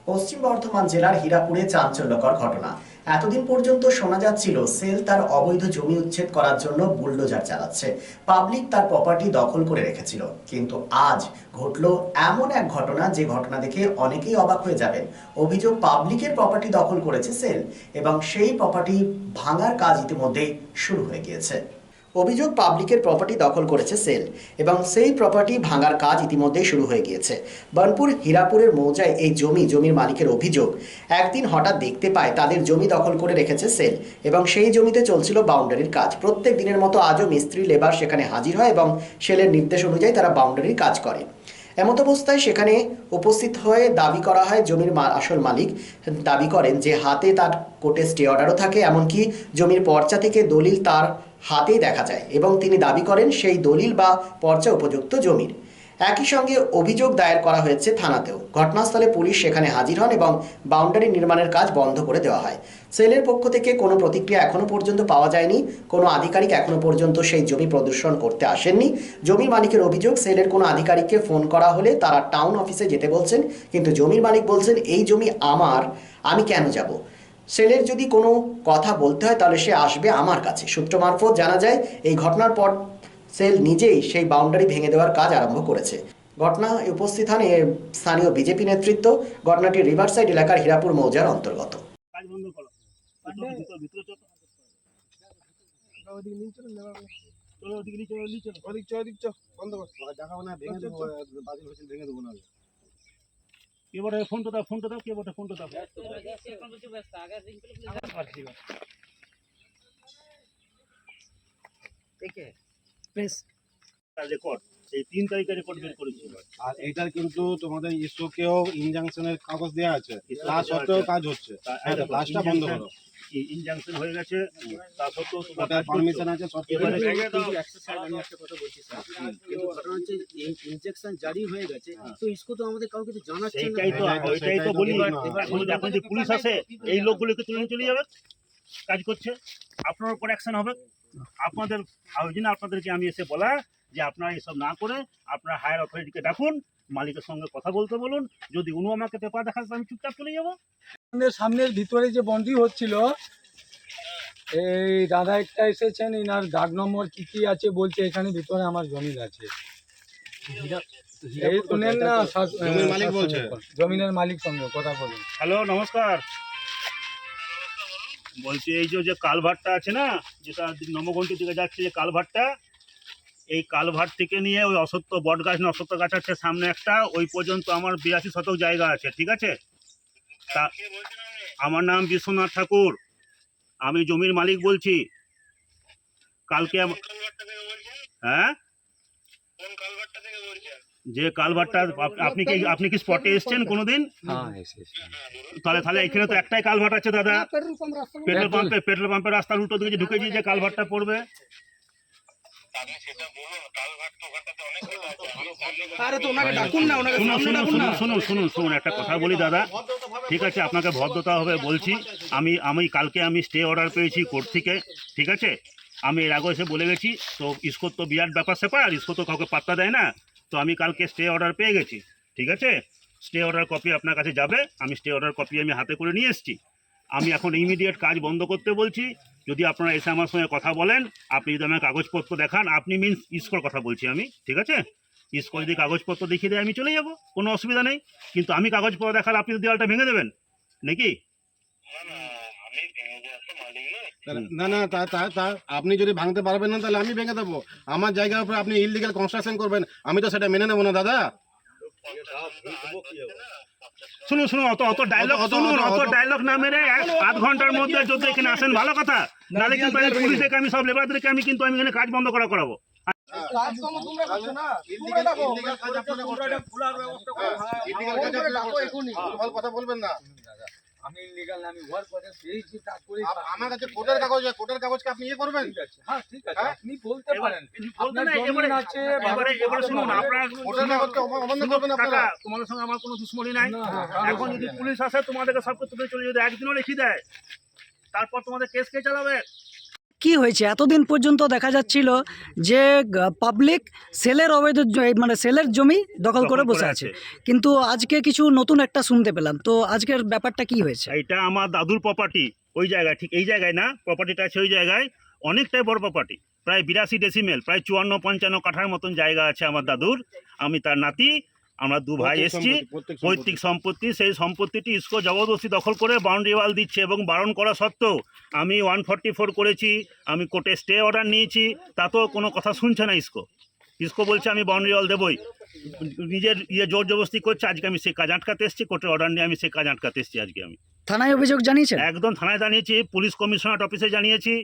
পশ্চিম বর্ধমান জেলার হীরাপুরে চাঞ্চল্যকর ঘটনা। এতদিন পর্যন্ত শোনা যাচ্ছিল সেল তার অবৈধ জমি উচ্ছেদ করার জন্য বুলডোজার চালাচ্ছে, পাবলিক তার প্রপার্টি দখল করে রেখেছিল। কিন্তু আজ ঘটল এমন এক ঘটনা, যে ঘটনা দেখে অনেকেই অবাক হয়ে যাবেন। অভিযোগ, পাবলিকের প্রপার্টি দখল করেছে সেল এবং সেই প্রপার্টি ভাঙার কাজ ইতিমধ্যেই শুরু হয়ে গিয়েছে। অভিযোগ, পাবলিকের প্রপার্টি দখল করেছে সেল এবং সেই প্রপার্টি ভাঙার কাজ ইতিমধ্যেই শুরু হয়ে গিয়েছে। বার্নপুর হীরাপুরের মৌজায় এই জমির মালিকের অভিযোগ, একদিন হঠাৎ দেখতে পায় তাদের জমি দখল করে রেখেছে সেল এবং সেই জমিতে চলছিল বাউন্ডারির কাজ। প্রত্যেক দিনের মতো আজও মিস্ত্রি লেবার সেখানে হাজির হয় এবং সেলের নির্দেশ অনুযায়ী তারা বাউন্ডারির কাজ করে। এমত অবস্থায় সেখানে উপস্থিত হয়ে দাবি করা হয়, জমির আসল মালিক দাবি করেন যে হাতে তার কোর্টে স্টে অর্ডারও থাকে, এমনকি জমির পর্চা থেকে দলিল তার হাতেই দেখা যায় এবং তিনি দাবি করেন সেই দলিল বা পর্চা উপযুক্ত জমির। একই সঙ্গে অভিযোগ দায়ের করা হয়েছে থানাতেও। ঘটনাস্থলে পুলিশ সেখানে হাজির হন এবং বাউন্ডারি নির্মাণের কাজ বন্ধ করে দেওয়া হয়। সেলের পক্ষ থেকে কোনো প্রতিক্রিয়া এখনো পর্যন্ত পাওয়া যায়নি। কোনো আধিকারিক এখনো পর্যন্ত সেই জমি পরিদর্শন করতে আসেননি। জমির মালিকের অভিযোগ, সেলের কোনো আধিকারিককে ফোন করা হলে তারা টাউন অফিসে যেতে বলছেন, কিন্তু জমির মালিক বলছেন এই জমি আমার, আমি কেন যাব। সেলের যদি কোনো কথা বলতে হয় তাহলে সে আসবে আমার কাছে। সূত্র মারফত জানা যায়, এই ঘটনার পর সেল নিজেই সেই বাউন্ডারি ভেঙে দেওয়ার কাজ আরম্ভ করেছে। ঘটনায় উপস্থিত হন স্থানীয় বিজেপি নেতৃত্ব। ঘটনাটি রিভারসাইড এলাকার হীরাপুর মৌজার অন্তর্গত। কাজ বন্ধ করো। ভিতরে চলো। ওদিকে নিয়ে চলো, চলো ওদিকে নিয়ে চলো, নিয়ে চলো। ওদিক চো বন্ধ কর। দেখাবো না, ভেঙে দেবো, বাতিল হয়েছে ভেঙে দেবো না। কে বটে ফোনটা দাও, কে বটে ফোনটা দাও। রেকর্ড এই 3 তারিখে রেকর্ড বের করেছিল। আর এইটার কিন্তু তোমাদের ইসোকেও ইনজাংশনের কাগজ দেওয়া আছে, তা সত্ত্বেও কাজ হচ্ছে। কাজটা বন্ধ করো। ইনজাংশন হয়ে গেছে, তা সত্ত্বেও ওটার পারমিশন আছে সব কিছু আছে। কিন্তু একটা স্যার আমি একটা কথা বলছি স্যার, কিন্তু ঘটনা হচ্ছে এই ইনজেকশন জারি হয়ে গেছে, তো ইসকো তো আমাদের কাউকে তো জানাচ্ছে না। এইটাই তো বলি, এখন যে পুলিশ আসে এই লোকগুলোকে তুলে চলে যাবে, কাজ করছে, আপনার উপর অ্যাকশন হবে। আপনাদের ওই জন্য আপনাদেরকে আমি এসে বলা যে আপনারা এসব না করে আপনারা হায়ার অথরিটিকে ডাকুন, মালিকের সঙ্গে কথা বলতে বলুন। যদি উনি আমাকে পেপার দেখাচ্ছে আমি চুপচাপ চলে যাবো। সামনের ভিতরে যে বন্দি হচ্ছিল, এই দাদা একটা এসেছেন, ইনার দাগ নম্বর কি আছে বলছে, এখানে ভিতরে আমার জমি আছে। এই শুনেন না, জমির মালিক বলছে। জমিনের মালিক সঙ্গে কথা বলুন। হ্যালো, নমস্কার। বলছি এই যে কালভারটা আছে না, যেটা নবগন্ডি দিকে যাচ্ছে, যে কালভারটা, এই কালভার্ট থেকে নিয়ে ওই অসত্য বট গাছ না অসত্য গাছ আছে সামনে একটা, ওই পর্যন্ত আমার 82 শতক জায়গা আছে, ঠিক আছে? তা আমার নাম বিশ্বনাথ ঠাকুর, আমি জমির মালিক বলছি। কালকে হ্যাঁ, যে কালভার্টটা আপনি কি স্পটে এসেছেন কোনোদিন? তাহলে এখানে তো একটাই কালভার্ট আছে দাদা, পেট্রোল পাম্পের রাস্তার উল্টো দিকে ঢুকে যে কালভার্টটা পড়বে। শুনুন একটা কথা বলি দাদা, ঠিক আছে? আপনাকে ভদ্রতা হবে বলছি। আমি কালকে স্টে অর্ডার পেয়েছি কোর্ট থেকে, ঠিক আছে? আমি এর আগে এসে বলে গেছি, তো ইসকোর তো বিরাট ব্যাপার স্যাপার, ইসকো তো কাউকে পাত্তা দেয় না। তো আমি কালকে স্টে অর্ডার পেয়ে গেছি, ঠিক আছে? স্টে অর্ডার কপি আপনার কাছে যাবে, আমি স্টে অর্ডার কপি আমি হাতে করে নিয়ে এসেছি। আমি এখন ইমিডিয়েট কাজ বন্ধ করতে বলছি। যদি আপনারা এসে আমার সঙ্গে কথা বলেন, আপনি যদি আমার কাগজপত্র দেখান, আপনি মিনস ইসকোর কথা বলছি আমি, ঠিক আছে? ইসকো যদি কাগজপত্র দেখিয়ে দেয় আমি চলে যাব, কোনো অসুবিধা নেই। কিন্তু আমি কাগজপত্র দেখালে আপনি দেওয়ালটা ভেঙে দেবেন নাকি? না না, তা আপনি যদি ভাঙতে পারবেন না তাহলে আমি ভেঙে দেবো। আমার জায়গার উপরে আপনি ইললিগাল কনস্ট্রাকশন করবেন, আমি তো সেটা মেনে নেবো না দাদা। শুনুন, অত ডায়লগ না মেরে 1/2 ঘন্টার মধ্যে যদি এখানে আসেন ভালো কথা, নাহলে কিন্তু পুলিশ থেকে আমি সব লেবারদেরকে আমি এখানে কাজ বন্ধ করাবো। কথা বলবেন না। আমি ইলিগাল না, আমি ওয়ার্ক করে পেয়েছি, তারপরে আমার কাছে কোর্টের কাগজকে আপনি ইয়ে করবেন। হ্যাঁ ঠিক আছে, আপনি বলতে পারেন। আপনার জমি আছে, এবারে শুনুন, আপনারা কোর্টের কাগজকে অমান্য করবেন আপনারা। তোমাদের সঙ্গে আমার কোনো দুশ্মনী নাই। এখন যদি পুলিশ আসে তোমাদেরকে সব করতে চলে, যদি একদিনও লিখে দেয়, তারপর তোমাদের কেস কে চালাবে? কি হয়েছে? এতদিন পর্যন্ত দেখা যাচ্ছিল যে পাবলিক সেলের অবৈধ মানে সেলের জমি দখল করে বসে আছে, কিন্তু আজকে কিছু নতুন একটা শুনতে পেলাম। তো আজকের ব্যাপারটা কি হয়েছে? এটা আমার দাদুর প্রপার্টি, ওই জায়গায়, ঠিক এই জায়গায় না, প্রপার্টিটা আছে ওই জায়গায়, অনেকটাই বড় প্রপার্টি, প্রায় 82 ডেসিমেল, প্রায় 54-55 কাঠার মতন জায়গা আছে আমার দাদুর। আমি তার নাতি, আমরা দু ভাই এসছি, পৈতৃক সম্পত্তি। সেই সম্পত্তিটি ইসকো জবরদস্তি দখল করে বাউন্ডারি ওয়াল দিচ্ছে, এবং বারণ করা সত্ত্বেও আমি 144 করেছি, আমি কোর্টে স্টে অর্ডার নিয়েছি, তাতেও কোনো কথা শুনছে না ইসকো। ইসকো বলছে আমি বাউন্ডারি ওয়াল দেবই, নিজের জোর জবরদস্তি করছে। আজকে আমি সেই কাজ আটকাতে এসেছি, কোর্টের অর্ডার নিয়ে আমি সেই কাজ আটকাতে এসেছি। আজকে আমি থানায় অভিযোগ জানিয়েছেন? একদম থানায় জানিয়েছি, পুলিশ কমিশনার অফিসে জানিয়েছি,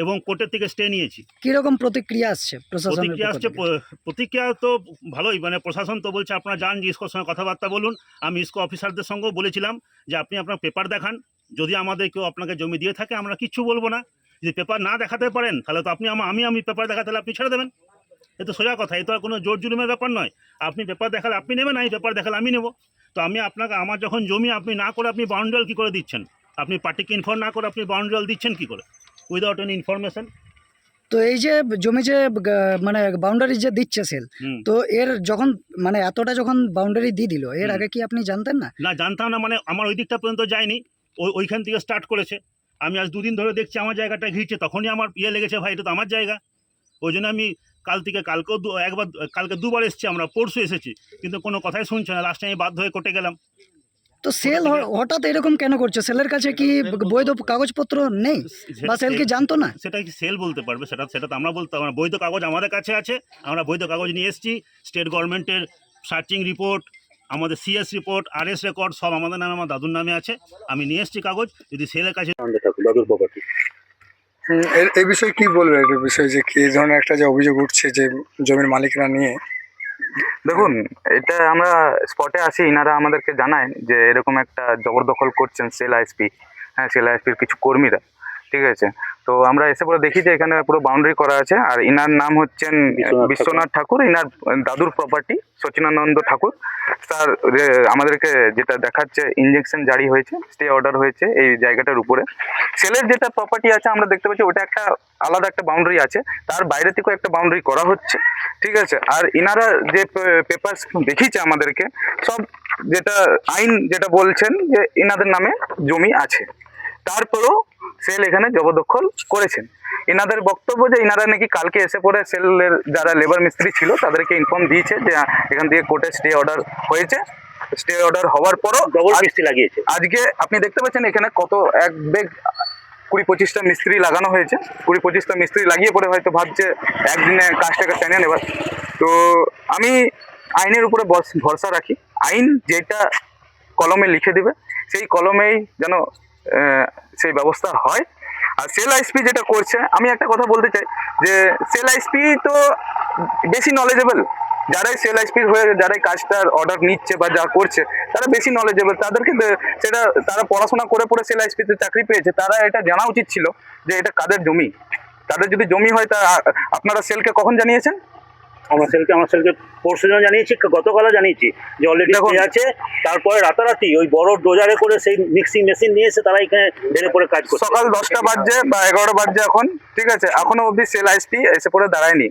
এবং কোর্টের থেকে স্টে নিয়েছি। কিরকম প্রতিক্রিয়া আসছে প্রশাসনের প্রতিক্রিয়া পক্ষ আসছে, থেকে? প্রতিক্রিয়া তো ভালোই, মানে প্রশাসন তো বলছে আপনারা যান, যে ইসকোর সঙ্গে কথাবার্তা বলুন। আমি ইসকো অফিসারদের সঙ্গেও বলেছিলাম যে আপনি আপনার পেপার দেখান, যদি আমাদের কেউ আপনাকে জমি দিয়ে থাকে আমরা কিচ্ছু বলবো না। যদি পেপার না দেখাতে পারেন তাহলে তো আপনি আমি পেপার দেখাতে তাহলে আপনি ছেড়ে দেবেন। এ তো সোজা কথা, এ তো আর কোনো জোর জুলুমের ব্যাপার নয়। আপনি পেপার দেখালে আপনি নেবেন, আমি পেপার দেখালে আমি নেব। তো আমি আপনাকে, আমার যখন জমি আপনি না করে আপনি বাউন্ডারি ওয়াল কী করে দিচ্ছেন? আপনি পার্টিকে ইনফর্ম না করে আপনি বাউন্ডারি ওয়াল দিচ্ছেন কী করে, উইদাউট এনি ইনফরমেশন? তো এই যে জমি যে মানে বাউন্ডারি যে দিচ্ছে সেল, তো এর যখন মানে এতটা যখন বাউন্ডারি দিয়ে দিল, এর আগে কি আপনি জানতেন না? না, জানতাম না, মানে আমার ওই দিকটা পর্যন্ত যায়নি, ওইখান থেকে স্টার্ট করেছে। আমি আজ 2 দিন ধরে দেখছি আমার জায়গাটা ঘিরছে, তখনই আমার লেগেছে, ভাই এটা তো আমার জায়গা। ওই জন্য আমি কালকে 2বার এসেছি, আমরা পরশু এসেছি, কিন্তু কোনো কথাই শুনছে না। লাস্টে আমি বাধ্য হয়ে কোর্টে গেলাম। তো সেল হঠাৎ এরকম কেন করছে? সেলের কাছে কি বৈধ কাগজপত্র নেই, বা সেল কি জানতো না? সেটা কি সেল বলতে পারবে? সেটা তো আমরা বলতে পারবো না। বৈধ কাগজ আমাদের কাছে আছে, আমরা বৈধ কাগজ নিয়ে এসেছি। স্টেট গভর্নমেন্টের সার্চিং রিপোর্ট, আমাদের সিএস রিপোর্ট, আরএস রেকর্ড সব আমাদের নামে, আমার দাদুর নামে আছে। আমি নিয়ে এসেছি কাগজ। যদি সেলের কাছে দাদুর প্রপার্টি, এই বিষয়ে কি বলবেন? এই বিষয়ে যে কি এই ধরনের একটা যে অভিযোগ উঠছে যে জমির মালিকরা নিয়ে, দেখুন, এটা আমরা স্পটে আসি, ইনারা আমাদেরকে জানায় যে এরকম একটা জবরদখল করছেন সেল আইএসপি, হ্যাঁ সেল আইএসপির কিছু কর্মীরা, ঠিক আছে। তো আমরা এসে পরে দেখি যে এখানে পুরো বাউন্ডারি করা আছে, আর ইনার নাম হচ্ছেন বিশ্বনাথ ঠাকুর, ইনার দাদুর প্রপার্টি সচিনানন্দ ঠাকুর। স্যার আমাদেরকে যেটা দেখাচ্ছে, ইনজেকশন জারি হয়েছে, স্টে অর্ডার হয়েছে এই জায়গাটার উপরে। সেলের যেটা প্রপার্টি আছে আমরা দেখতে পাচ্ছি ওটা একটা আলাদা একটা বাউন্ডারি আছে, তার বাইরে থেকেও একটা বাউন্ডারি করা হচ্ছে, ঠিক আছে। আর ইনারা যে পেপার দেখিয়েছে আমাদেরকে, সব যেটা আইন যেটা বলছেন যে ইনাদের নামে জমি আছে, তারপরেও সেল এখানে জবরদখল করেছেন। এনাদের বক্তব্য যে ইনারা নাকি কালকে এসে পরে সেলের যারা লেবার মিস্ত্রি ছিল তাদেরকে ইনফর্ম দিয়েছে যে এখান থেকে কোর্টে স্টে অর্ডার হয়েছে। স্টে অর্ডার হওয়ার পরও ডবল মিস্ত্রি লাগিয়েছে। আজকে আপনি দেখতে পাচ্ছেন এখানে কত এক বেগ 20-25টা মিস্ত্রি লাগানো হয়েছে। 20-25টা মিস্ত্রি লাগিয়ে পরে হয়তো ভাবছে একদিনে কাজটাকে টেনে নেবার। তো আমি আইনের উপরে ভরসা রাখি, আইন যেটা কলমে লিখে দিবে সেই কলমেই যেন সেই ব্যবস্থা হয়। আর সেল আইএসপি যেটা করছে, আমি একটা কথা বলতে চাই যে সেল আইএসপি তো বেশি নলেজেবল, যারাই সেল আইএসপির হয়ে যারাই কাজটার অর্ডার নিচ্ছে বা যা করছে তারা বেশি নলেজেবল। তাদেরকে সেটা তারা পড়াশোনা করে পরে সেল আইএসপিতে চাকরি পেয়েছে, তারা এটা জানা উচিত ছিল যে এটা কাদের জমি। তাদের যদি জমি হয় তা আপনারা সেলকে কখন জানিয়েছেন? আমার সেলকে পরশু দিন জানিয়েছি, গতকালও জানিয়েছি যে অলরেডি আছে। তারপরে রাতারাতি ওই বড় ডোজারে করে সেই মিক্সিং মেশিন নিয়ে এসে তারা এখানে ঢেলে পরে কাজ করছে। সকাল 10টা বাজছে বা 11টা বাজছে এখন, ঠিক আছে, এখনো অবধি সেল আইএসপি এসে পরে দাঁড়ায়নি।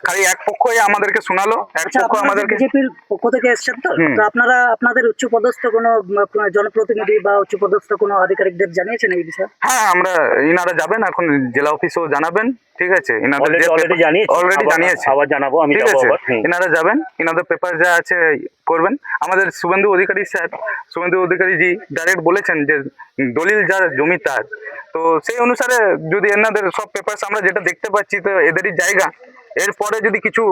খালি এক পক্ষই আমাদেরকে শোনালো, এক পক্ষ আমাদেরকে। বিজেপির পক্ষ থেকে এসেছেন তো, তো আপনারা আপনাদের উচ্চপদস্থ কোনো জনপ্রতিনিধি বা উচ্চপদস্থ কোনো আধিকারিকদের জানিয়েছেন এই বিষয়ে? হ্যাঁ, আমরা ইনারা যাবেন এখন জেলা অফিসেও জানাবেন, ঠিক আছে। ইনাদের অলরেডি জানিয়েছে, আবার জানাবো আমি, ঠিক আছে। ইনারা যাবেন, ইনাদের পেপার যা আছে করবেন। আমাদের শুভেন্দু অধিকারী জি ডাইরেক্ট বলেছেন যে দলিল যার জমি তার। তো সেই অনুসারে যদি এনাদের সব পেপার আমরা যেটা দেখতে পাচ্ছি তো এদেরই জায়গা, এরপরে যদি কিছু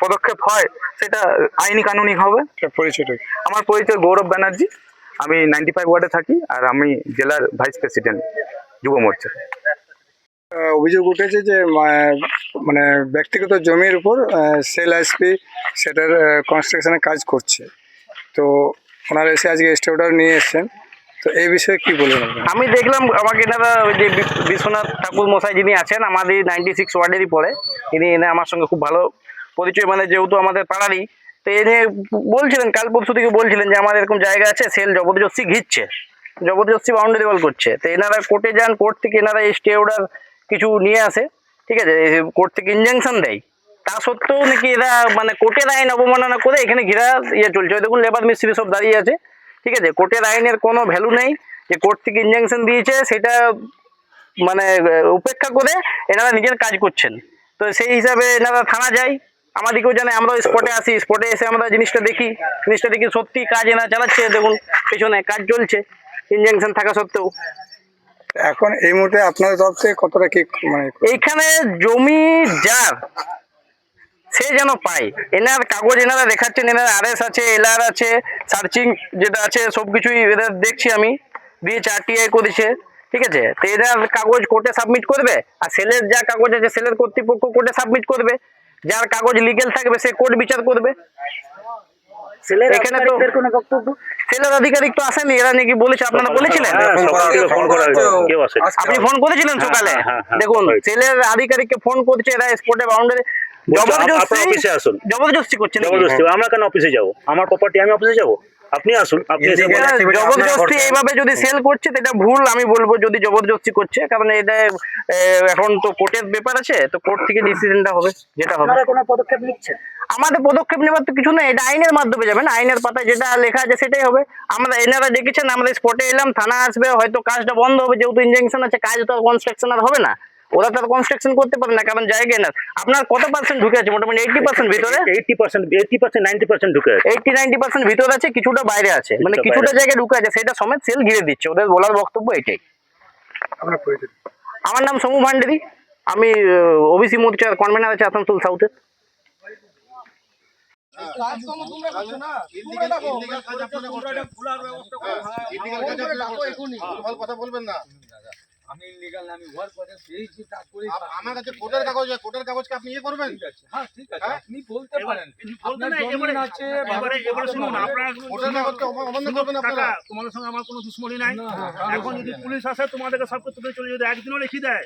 পদক্ষেপ হয় সেটা আইনি কানুনি হবে। পরিচয়টা? আমার পরিচয় গৌরব ব্যানার্জি, আমি 95 ওয়ার্ডে থাকি, আর আমি জেলার ভাইস প্রেসিডেন্ট যুব মোর্চা। অভিযোগ উঠেছে যে মানে ব্যক্তিগত জমির উপর সেল আইএসপি সেটার কনস্ট্রাকশনের কাজ করছে, তো ওনারা এসে আজকে স্টে অর্ডার নিয়ে এসেছেন। তো এই বিষয়ে কি বলবেন? আমি দেখলাম আমাকে এনারা ওই যে বিশ্বনাথ ঠাকুর মশাই যিনি আছেন আমাদের 96 ওয়ার্ডেরই পরে, তিনি এনে আমার সঙ্গে খুব ভালো পরিচয়, মানে যেহেতু আমাদের পাড়ারই। তো এনে বলছিলেন কাল পরশু থেকে বলছিলেন যে আমার এরকম জায়গা আছে, সেল জবরদস্তি ঘিরছে, জবরদস্তি বাউন্ডারি ওয়াল করছে। তো এনারা কোর্টে যান, কোর্ট থেকে এনারা স্টে অর্ডার কিছু নিয়ে আসে, ঠিক আছে, কোর্ট থেকে ইনজাংশন দেয়, তা সত্ত্বেও নাকি এরা মানে কোর্টের আইন অবমাননা করে এখানে ঘেরা চলছে। ওই দেখুন লেবার মিস্ত্রি সব দাঁড়িয়ে আছে, ঠিক আছে, কোর্টের আইনের কোনো ভ্যালু নেই, যে কোর্ট থেকে ইনজাংশন দিয়েছে সেটা মানে উপেক্ষা করে এনারা নিজের কাজ করছেন। তো সেই হিসাবে এনারা থানা যায়, আমাদেরকেও জানে, আমরা স্পটে আসি, স্পটে এসে আমরা জিনিসটা দেখি সত্যি কাজ এনারা চালাচ্ছে, দেখুন পেছনে কাজ চলছে ইনজাংশন থাকা সত্ত্বেও। এখন এই মুহূর্তে আপনাদের তরফ থেকে কতটা কি মানে এইখানে জমি যার সে যেন পায়, এনার কাগজ এনারা দেখাচ্ছেন, এনার আরএস আছে, এলআর আছে, সার্চিং যেটা আছে সবকিছুই এদের দেখছি আমি, দিয়েছে, আরটিআই করেছে, ঠিক আছে। তো এনার কাগজ কোর্টে সাবমিট করবে, আর সেলের যা কাগজ আছে সেলের কর্তৃপক্ষ কোর্টে সাবমিট করবে, যার কাগজ লিগেল থাকবে সে কোর্ট বিচার করবে। এখানে তো সেলের আধিকারিক তো আসেনি, এরা নাকি বলেছে, আপনারা বলেছিলেন, আপনি ফোন করেছিলেন সকালে, দেখুন সেলের আধিকারিককে ফোন করছে, এরা স্পটে বাউন্ডারি জবরদস্তি করছেন। আমরা কেন অফিসে যাবো? আমার প্রপার্টি আমি অফিসে যাবো? আপনি আসুন, আপনি জবরদস্তি এইভাবে যদি সেল করছে এটা ভুল আমি বলবো, যদি জবরদস্তি করছে, কারণ এটা এখন তো কোর্টের ব্যাপার আছে, তো কোর্ট থেকে ডিসিশনটা হবে, যেটা হবে। কোনো পদক্ষেপ নিচ্ছেন? আমাদের পদক্ষেপ নেওয়ার তো কিছু নেই, এটা আইনের মাধ্যমে যাবেন, আইনের পাতায় যেটা লেখা আছে সেটাই হবে। আমরা এনারা দেখেছেন, আমরা স্পটে এলাম, থানা আসবে, হয়তো কাজটা বন্ধ হবে, যেহেতু ইনজাংশন আছে, কাজ তো কনস্ট্রাকশন আর হবে না, ওরা তো কনস্ট্রাকশন করতে পারে না, কারণ জায়গায় না। আপনার কত পার্সেন্ট ঢুকে আছে? মোটামুটি 80% ভিতরে, 80%, 90% ঢুকে আছে, 80-90% ভিতরে আছে, কিছুটা বাইরে আছে, মানে কিছুটা জায়গায় ঢুকে আছে, সেটা সমেত সেল ঘিরে দিচ্ছে, ওদের বলার বক্তব্য এটাই। আপনার পরিচিত? আমার নাম সমু ভান্ডারী, আমি ওবিসি মোর্চার কনভেনার আছে আসানসোল সাউথের। কথা বলবেন না, আমি ইলিগাল না, আমি ওয়ার্ক করে পেয়েছি, তারপরে আমার কাছে কোর্টের কাগজকে আপনি ইয়ে করবেন। হ্যাঁ ঠিক আছে, আপনি বলতে পারেন, আপনার জমিন আছে, এবারে শুনুন, আপনারা কোর্টের কাগজকে অমান্য করবেন আপনারা। তোমাদের সঙ্গে আমার কোনো দুশ্মনী নাই। এখন যদি পুলিশ আসে তোমাদেরকে সব করতে চলে, যদি একদিনও লিখে দেয়,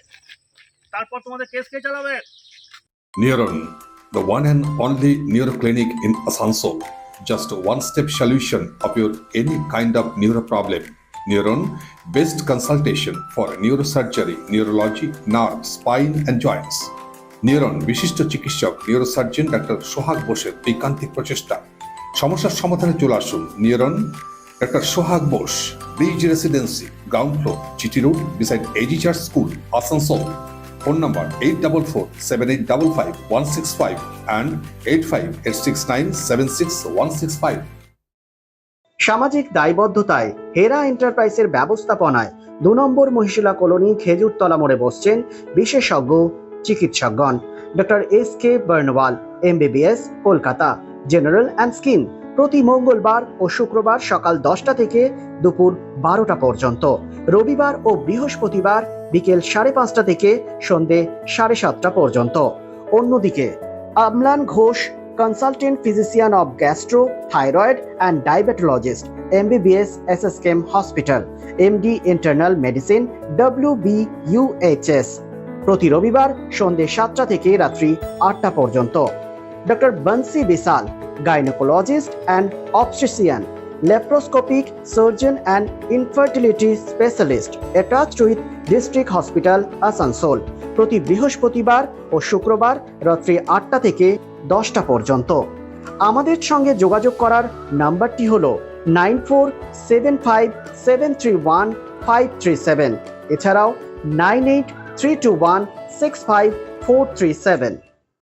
তারপর তোমাদের কেস কে চালাবে? Neuron, the one and only neuro clinic in Asansol. Just a one-step solution of your any kind of neuro problem. Neuron, best consultation for neurosurgery, neurology, nerve, spine and joints. Neuron, বিশিষ্ট চিকিৎসক neurosurgeon doctor সোহাগ বোসের ঐকান্তিক প্রচেষ্টা। সমস্যার সমাধানে চলে আসুন neuron, doctor Sohag Bose, bridge residency, ground floor, GT road, beside AG church school, Asansol. Phone number 8447855165 and 8586976165. সামাজিক দায়বদ্ধতায় হেরা এন্টারপ্রাইজের ব্যবস্থাপনায় 2 নম্বর মহিশিলা কলোনি খেজুরতলা মোড়ে বসছেন বিশেষজ্ঞ চিকিৎসকগণ। Doctor SK Barnwal, MBBS, Kolkata, general and skin, প্রতি মঙ্গলবার ও শুক্রবার সকাল 10টা থেকে দুপুর 12টা পর্যন্ত, রবিবার ও বৃহস্পতিবার বিকেল 5:30 থেকে সন্ধে 7:30 পর্যন্ত। অন্যদিকে আমলান Ghosh, consultant physician of gastro, thyroid and diabetologist, MBBS, SSKM Hospital, MD Internal Medicine, WBUHS, প্রতি রবিবার সন্ধে 7টা থেকে রাত্রি 8টা পর্যন্ত। Doctor Bansi Bisal, gynaecologist and obstetrician, laparoscopic surgeon and infertility specialist, attached with District Hospital, Asansol, প্রতি বৃহস্পতিবার ও শুক্রবার রাত্রি 8টা থেকে 10টা পর্যন্ত। আমাদের সঙ্গে যোগাযোগ করার নাম্বারটি হলো 9475731537, এছাড়াও 9832165437।